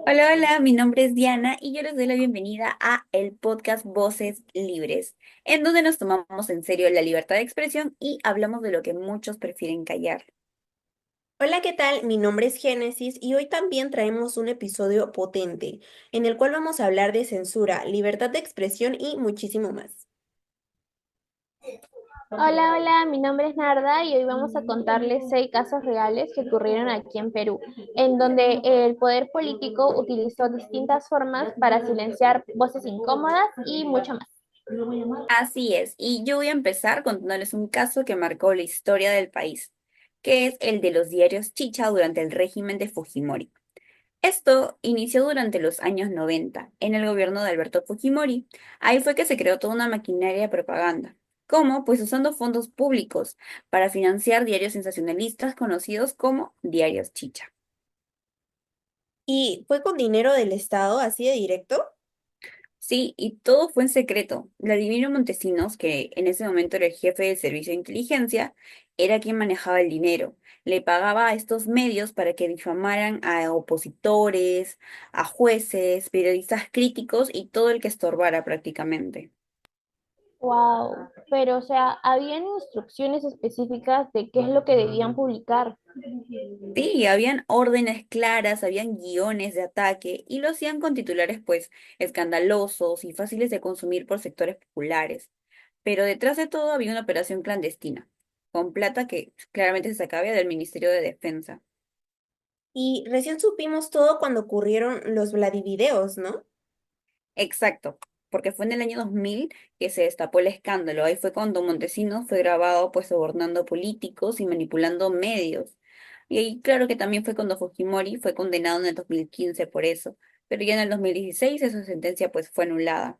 Hola, hola, mi nombre es Diana y yo les doy la bienvenida a el podcast Voces Libres, en donde nos tomamos en serio la libertad de expresión y hablamos de lo que muchos prefieren callar. Hola, ¿qué tal? Mi nombre es Génesis y hoy también traemos un episodio potente en el cual vamos a hablar de censura, libertad de expresión y muchísimo más. Hola, hola, mi nombre es Narda y hoy vamos a contarles 6 casos reales que ocurrieron aquí en Perú, en donde el poder político utilizó distintas formas para silenciar voces incómodas y mucho más. Así es, y yo voy a empezar contándoles un caso que marcó la historia del país, que es el de los diarios Chicha durante el régimen de Fujimori. Esto inició durante los años 90, en el gobierno de Alberto Fujimori. Ahí fue que se creó toda una maquinaria de propaganda. ¿Cómo? Pues usando fondos públicos para financiar diarios sensacionalistas conocidos como diarios Chicha. ¿Y fue con dinero del Estado, así de directo? Sí, y todo fue en secreto. Vladimiro Montesinos, que en ese momento era el jefe del servicio de inteligencia, era quien manejaba el dinero. Le pagaba a estos medios para que difamaran a opositores, a jueces, periodistas críticos y todo el que estorbara prácticamente. Wow, pero o sea, habían instrucciones específicas de qué es lo que debían publicar. Sí, habían órdenes claras, habían guiones de ataque y lo hacían con titulares pues escandalosos y fáciles de consumir por sectores populares. Pero detrás de todo había una operación clandestina, con plata que claramente se sacaba del Ministerio de Defensa. Y recién supimos todo cuando ocurrieron los Vladivideos, ¿no? Exacto, porque fue en el año 2000 que se destapó el escándalo. Ahí fue cuando Montesinos fue grabado pues sobornando políticos y manipulando medios. Y ahí claro que también fue cuando Fujimori fue condenado en el 2015 por eso, pero ya en el 2016 esa sentencia pues fue anulada.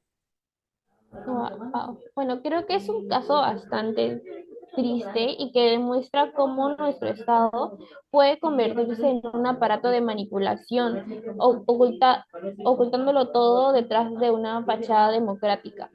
Wow. Bueno, creo que es un caso bastante triste y que demuestra cómo nuestro Estado puede convertirse en un aparato de manipulación, ocultándolo todo detrás de una fachada democrática.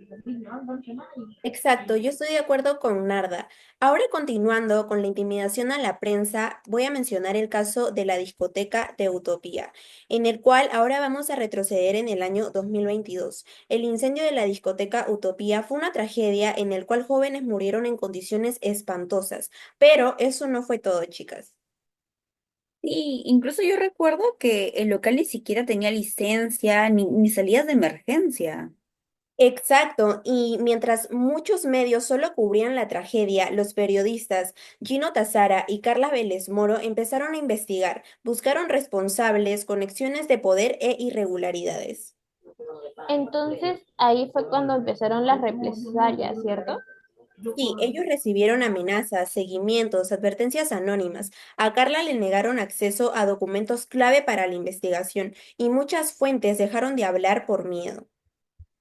Exacto, yo estoy de acuerdo con Narda. Ahora continuando con la intimidación a la prensa, voy a mencionar el caso de la discoteca de Utopía, en el cual ahora vamos a retroceder en el año 2022. El incendio de la discoteca Utopía fue una tragedia en el cual jóvenes murieron en condiciones espantosas, pero eso no fue todo, chicas. Y incluso yo recuerdo que el local ni siquiera tenía licencia ni salidas de emergencia. Exacto, y mientras muchos medios solo cubrían la tragedia, los periodistas Gino Tazara y Carla Vélez Moro empezaron a investigar, buscaron responsables, conexiones de poder e irregularidades. Entonces, ahí fue cuando empezaron las represalias, ¿cierto? Sí, ellos recibieron amenazas, seguimientos, advertencias anónimas. A Carla le negaron acceso a documentos clave para la investigación y muchas fuentes dejaron de hablar por miedo.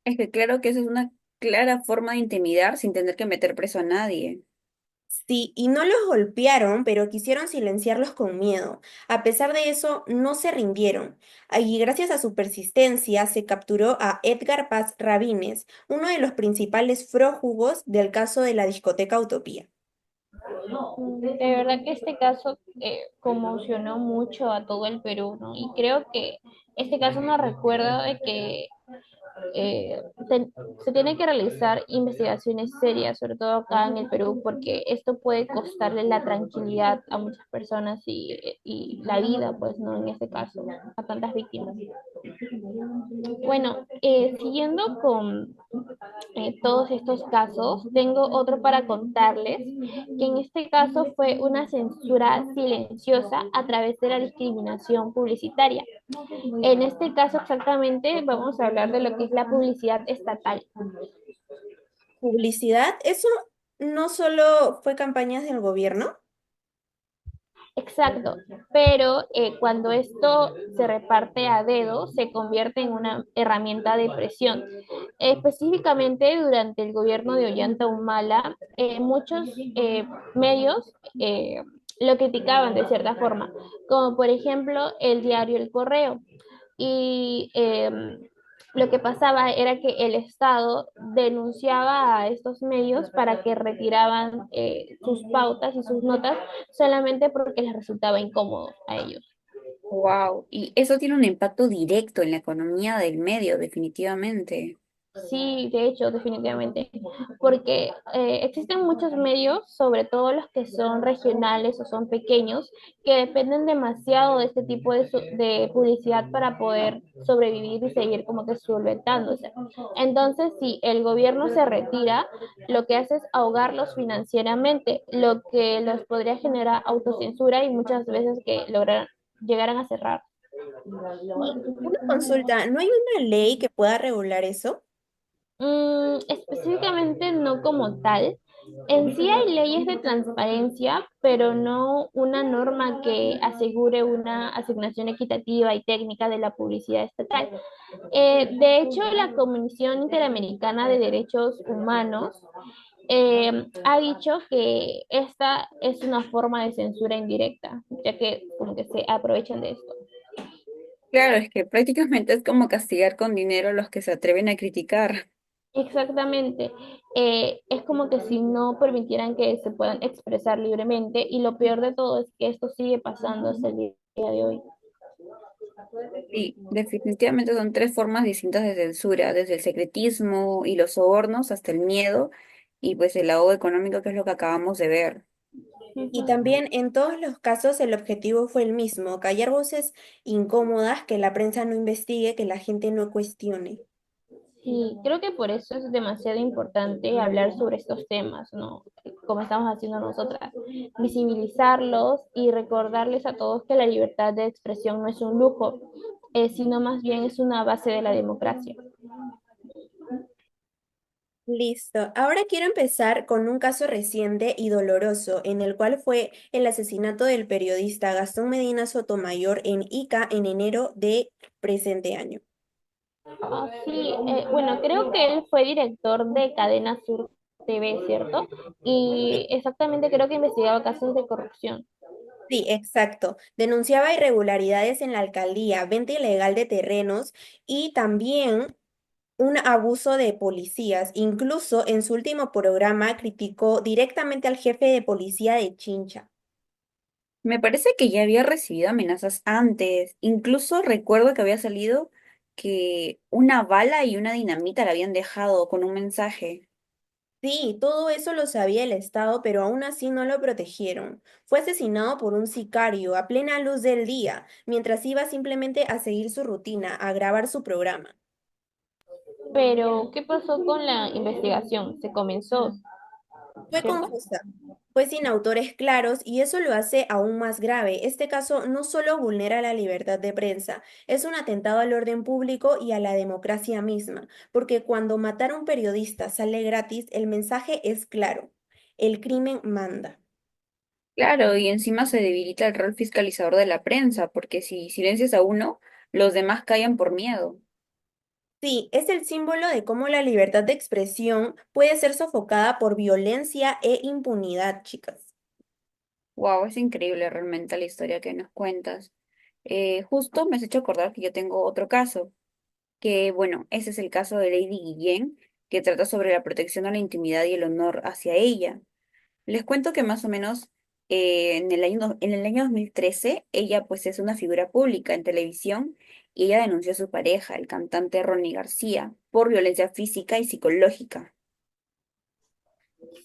Es que claro que esa es una clara forma de intimidar sin tener que meter preso a nadie. Sí, y no los golpearon, pero quisieron silenciarlos con miedo. A pesar de eso, no se rindieron. Y gracias a su persistencia, se capturó a Edgar Paz Rabines, uno de los principales prófugos del caso de la discoteca Utopía. De verdad que este caso conmocionó mucho a todo el Perú, ¿no? Y creo que este caso nos recuerda de que eh, ten- se tienen que realizar investigaciones serias, sobre todo acá en el Perú, porque esto puede costarle la tranquilidad a muchas personas y la vida, pues, ¿no? En este caso, a tantas víctimas. Bueno, siguiendo con todos estos casos, tengo otro para contarles, que en este caso fue una censura silenciosa a través de la discriminación publicitaria. En este caso exactamente vamos a hablar de lo que es la publicidad estatal. ¿Publicidad? ¿Eso no solo fue campañas del gobierno? Exacto, pero cuando esto se reparte a dedo, se convierte en una herramienta de presión. Específicamente durante el gobierno de Ollanta Humala, muchos medios lo criticaban de cierta forma, como por ejemplo el diario El Correo. Y lo que pasaba era que el Estado denunciaba a estos medios para que retiraban sus pautas y sus notas solamente porque les resultaba incómodo a ellos. Wow, y eso tiene un impacto directo en la economía del medio, definitivamente. Sí, de hecho, definitivamente, porque existen muchos medios, sobre todo los que son regionales o son pequeños, que dependen demasiado de este tipo de publicidad para poder sobrevivir y seguir como que solventándose. Entonces, si el gobierno se retira, lo que hace es ahogarlos financieramente, lo que los podría generar autocensura y muchas veces que llegaran a cerrar. Y una consulta, ¿no hay una ley que pueda regular eso? Específicamente no como tal. En sí hay leyes de transparencia, pero no una norma que asegure una asignación equitativa y técnica de la publicidad estatal. De hecho, la Comisión Interamericana de Derechos Humanos ha dicho que esta es una forma de censura indirecta, ya que como que se aprovechan de esto. Claro, es que prácticamente es como castigar con dinero a los que se atreven a criticar. Exactamente. Es como que si no permitieran que se puedan expresar libremente y lo peor de todo es que esto sigue pasando hasta el día de hoy. Sí, definitivamente son tres formas distintas de censura, desde el secretismo y los sobornos hasta el miedo y pues el ahogo económico que es lo que acabamos de ver. Y Ujú. también en todos los casos el objetivo fue el mismo, callar voces incómodas, que la prensa no investigue, que la gente no cuestione. Sí, creo que por eso es demasiado importante hablar sobre estos temas, ¿no? Como estamos haciendo nosotras, visibilizarlos y recordarles a todos que la libertad de expresión no es un lujo, sino más bien es una base de la democracia. Listo. Ahora quiero empezar con un caso reciente y doloroso, en el cual fue el asesinato del periodista Gastón Medina Sotomayor en Ica en enero de presente año. Ah, sí, bueno, creo que él fue director de Cadena Sur TV, ¿cierto? Y exactamente creo que investigaba casos de corrupción. Sí, exacto. Denunciaba irregularidades en la alcaldía, venta ilegal de terrenos y también un abuso de policías. Incluso en su último programa criticó directamente al jefe de policía de Chincha. Me parece que ya había recibido amenazas antes. Incluso recuerdo que había salido que una bala y una dinamita la habían dejado con un mensaje. Sí, todo eso lo sabía el Estado, pero aún así no lo protegieron. Fue asesinado por un sicario a plena luz del día, mientras iba simplemente a seguir su rutina, a grabar su programa. Pero, ¿qué pasó con la investigación? Se comenzó, Fue ¿cierto? confusa, fue sin autores claros y eso lo hace aún más grave. Este caso no solo vulnera la libertad de prensa, es un atentado al orden público y a la democracia misma, porque cuando matar a un periodista sale gratis, el mensaje es claro. El crimen manda. Claro, y encima se debilita el rol fiscalizador de la prensa, porque si silencias a uno, los demás callan por miedo. Sí, es el símbolo de cómo la libertad de expresión puede ser sofocada por violencia e impunidad, chicas. Wow, es increíble realmente la historia que nos cuentas. Justo me has hecho acordar que yo tengo otro caso, que bueno, ese es el caso de Lady Guillén, que trata sobre la protección a la intimidad y el honor hacia ella. Les cuento que más o menos en el año 2013 ella pues es una figura pública en televisión y ella denunció a su pareja, el cantante Ronnie García, por violencia física y psicológica.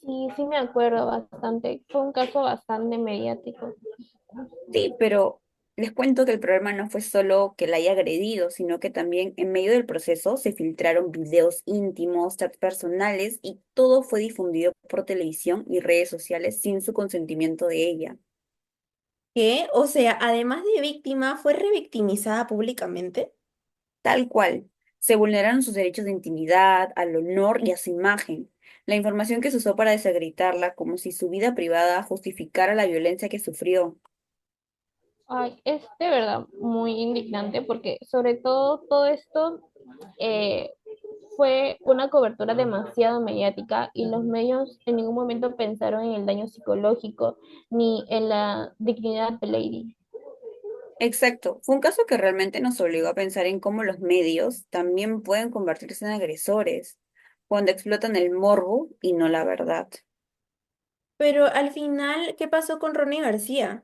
Sí, sí me acuerdo bastante. Fue un caso bastante mediático. Sí, pero les cuento que el problema no fue solo que la haya agredido, sino que también en medio del proceso se filtraron videos íntimos, chats personales y todo fue difundido por televisión y redes sociales sin su consentimiento de ella. ¿Qué? O sea, además de víctima, fue revictimizada públicamente. Tal cual, se vulneraron sus derechos de intimidad, al honor y a su imagen. La información que se usó para desacreditarla, como si su vida privada justificara la violencia que sufrió. Ay, es de verdad muy indignante porque sobre todo esto eh, fue una cobertura demasiado mediática y los medios en ningún momento pensaron en el daño psicológico ni en la dignidad de Lady. Exacto, fue un caso que realmente nos obligó a pensar en cómo los medios también pueden convertirse en agresores cuando explotan el morbo y no la verdad. Pero al final, ¿qué pasó con Ronnie García?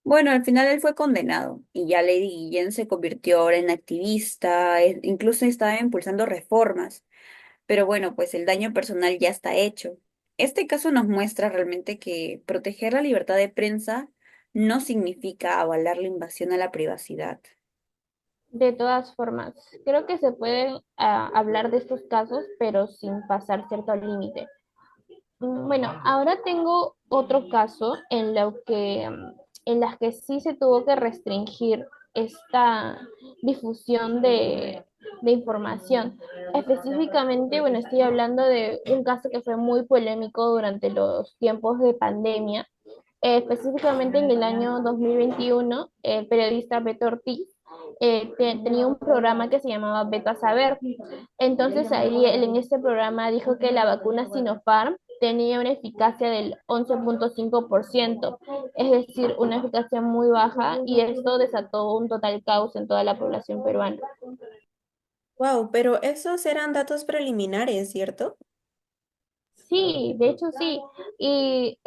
Bueno, al final él fue condenado y ya Lady Guillén se convirtió ahora en activista, incluso estaba impulsando reformas, pero bueno, pues el daño personal ya está hecho. Este caso nos muestra realmente que proteger la libertad de prensa no significa avalar la invasión a la privacidad. De todas formas, creo que se puede hablar de estos casos, pero sin pasar cierto límite. Bueno, ahora tengo otro caso en lo que, en las que sí se tuvo que restringir esta difusión de información. Específicamente, bueno, estoy hablando de un caso que fue muy polémico durante los tiempos de pandemia. Específicamente en el año 2021, el periodista Beto Ortiz tenía un programa que se llamaba Beto a Saber. Entonces ahí él en este programa dijo que la vacuna Sinopharm tenía una eficacia del 11,5%, es decir, una eficacia muy baja, y esto desató un total caos en toda la población peruana. Wow, pero esos eran datos preliminares, ¿cierto? Sí, de hecho sí. Y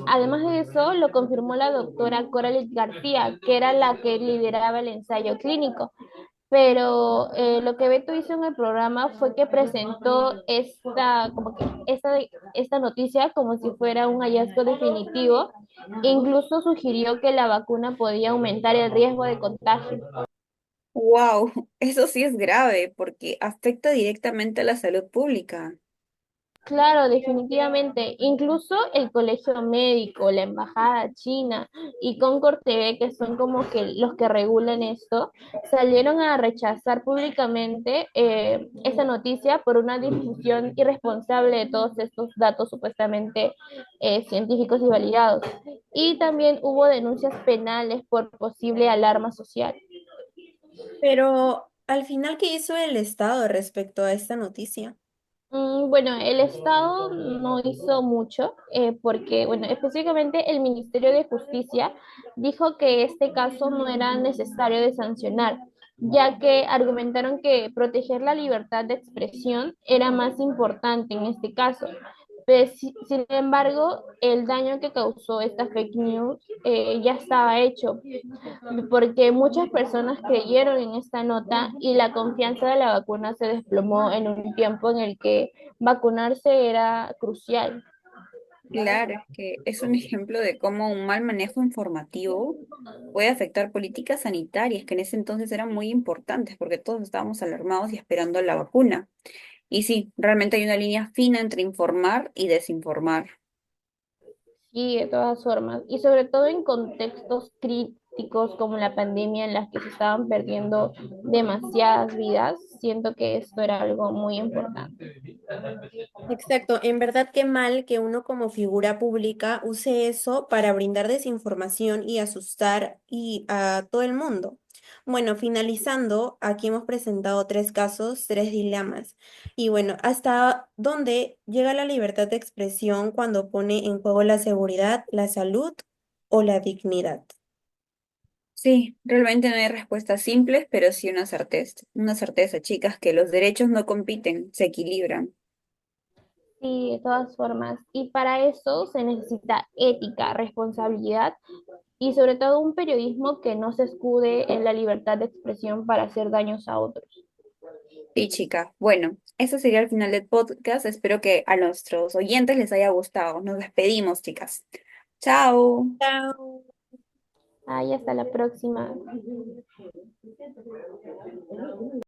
además de eso, lo confirmó la doctora Coralie García, que era la que lideraba el ensayo clínico. Pero lo que Beto hizo en el programa fue que presentó esta noticia como si fuera un hallazgo definitivo. Incluso sugirió que la vacuna podía aumentar el riesgo de contagio. Wow, eso sí es grave porque afecta directamente a la salud pública. Claro, definitivamente. Incluso el Colegio Médico, la Embajada China y Concord TV, que son como que los que regulan esto, salieron a rechazar públicamente esta noticia por una difusión irresponsable de todos estos datos supuestamente científicos y validados. Y también hubo denuncias penales por posible alarma social. Pero al final, ¿qué hizo el Estado respecto a esta noticia? Bueno, el Estado no hizo mucho porque, bueno, específicamente el Ministerio de Justicia dijo que este caso no era necesario de sancionar, ya que argumentaron que proteger la libertad de expresión era más importante en este caso. Pues, sin embargo, el daño que causó esta fake news ya estaba hecho, porque muchas personas creyeron en esta nota y la confianza de la vacuna se desplomó en un tiempo en el que vacunarse era crucial. Claro, es que es un ejemplo de cómo un mal manejo informativo puede afectar políticas sanitarias que en ese entonces eran muy importantes porque todos estábamos alarmados y esperando la vacuna. Y sí, realmente hay una línea fina entre informar y desinformar. Sí, de todas formas, y sobre todo en contextos críticos como la pandemia en las que se estaban perdiendo demasiadas vidas, siento que esto era algo muy importante. Exacto, en verdad qué mal que uno como figura pública use eso para brindar desinformación y asustar a todo el mundo. Bueno, finalizando, aquí hemos presentado tres casos, tres dilemas. Y bueno, ¿hasta dónde llega la libertad de expresión cuando pone en juego la seguridad, la salud o la dignidad? Sí, realmente no hay respuestas simples, pero sí una certeza, chicas, que los derechos no compiten, se equilibran. Sí, de todas formas. Y para eso se necesita ética, responsabilidad y sobre todo un periodismo que no se escude en la libertad de expresión para hacer daños a otros. Sí, chicas. Bueno, eso sería el final del podcast. Espero que a nuestros oyentes les haya gustado. Nos despedimos, chicas. Chao. Chao. Ay, hasta la próxima.